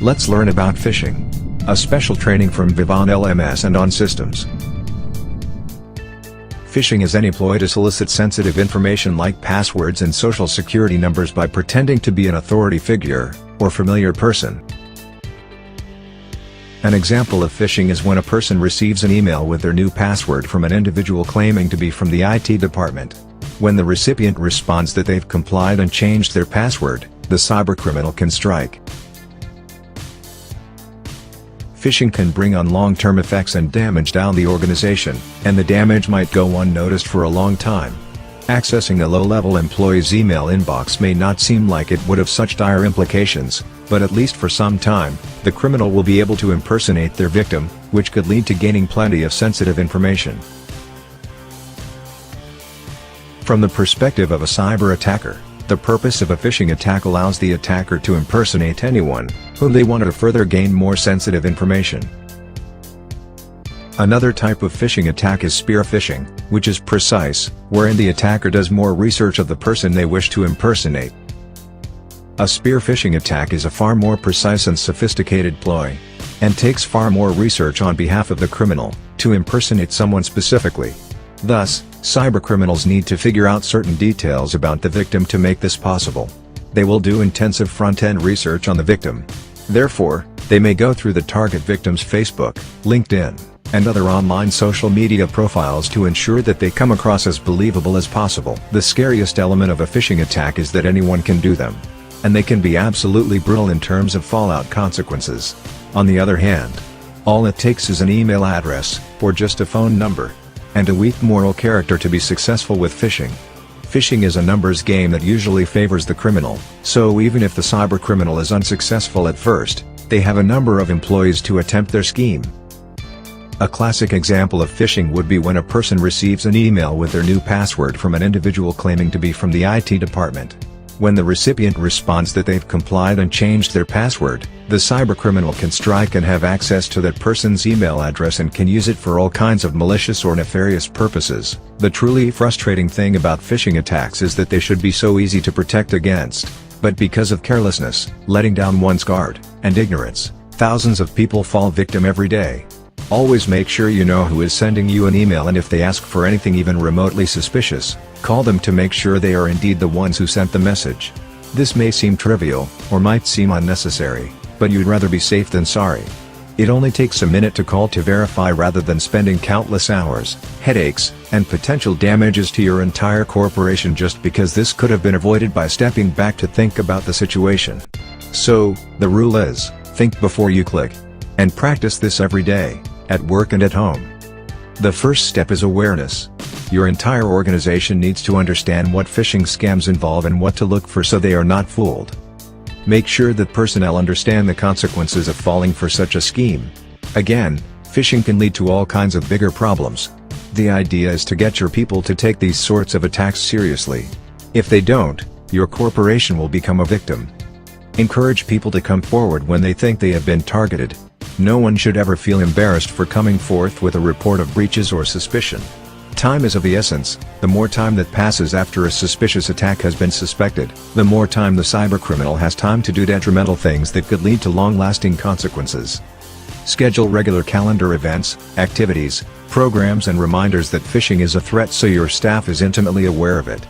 Let's learn about phishing. A special training from Vivaan-LMS and on systems. Phishing is any ploy to solicit sensitive information like passwords and social security numbers by pretending to be an authority figure, or familiar person. An example of phishing is when a person receives an email with their new password from an individual claiming to be from the IT department. When the recipient responds that they've complied and changed their password, the cybercriminal can strike. Phishing can bring on long-term effects and damage down the organization, and the damage might go unnoticed for a long time. Accessing a low-level employee's email inbox may not seem like it would have such dire implications, but at least for some time, the criminal will be able to impersonate their victim, which could lead to gaining plenty of sensitive information. From the perspective of a cyber attacker, the purpose of a phishing attack allows the attacker to impersonate anyone whom they want to further gain more sensitive information. Another type of phishing attack is spear phishing, which is precise, wherein the attacker does more research of the person they wish to impersonate. A spear phishing attack is a far more precise and sophisticated ploy, and takes far more research on behalf of the criminal to impersonate someone specifically. Thus, cybercriminals need to figure out certain details about the victim to make this possible. They will do intensive front-end research on the victim. Therefore, they may go through the target victim's Facebook, LinkedIn, and other online social media profiles to ensure that they come across as believable as possible. The scariest element of a phishing attack is that anyone can do them, and they can be absolutely brutal in terms of fallout consequences. On the other hand, all it takes is an email address, or just a phone number, and a weak moral character to be successful with phishing. Phishing is a numbers game that usually favors the criminal, so even if the cybercriminal is unsuccessful at first, they have a number of employees to attempt their scheme. A classic example of phishing would be when a person receives an email with their new password from an individual claiming to be from the IT department. When the recipient responds that they've complied and changed their password, the cybercriminal can strike and have access to that person's email address and can use it for all kinds of malicious or nefarious purposes. The truly frustrating thing about phishing attacks is that they should be so easy to protect against, but because of carelessness, letting down one's guard, and ignorance, thousands of people fall victim every day. Always make sure you know who is sending you an email, and if they ask for anything even remotely suspicious, call them to make sure they are indeed the ones who sent the message. This may seem trivial, or might seem unnecessary, but you'd rather be safe than sorry. It only takes a minute to call to verify rather than spending countless hours, headaches, and potential damages to your entire corporation just because this could have been avoided by stepping back to think about the situation. So, the rule is, think before you click. And practice this every day, at work and at home. The first step is awareness. Your entire organization needs to understand what phishing scams involve and what to look for so they are not fooled. Make sure that personnel understand the consequences of falling for such a scheme. Again, phishing can lead to all kinds of bigger problems. The idea is to get your people to take these sorts of attacks seriously. If they don't, your corporation will become a victim. Encourage people to come forward when they think they have been targeted. No one should ever feel embarrassed for coming forth with a report of breaches or suspicion. Time is of the essence. The more time that passes after a suspicious attack has been suspected, the more time the cybercriminal has time to do detrimental things that could lead to long-lasting consequences. Schedule regular calendar events, activities, programs and reminders that phishing is a threat so your staff is intimately aware of it.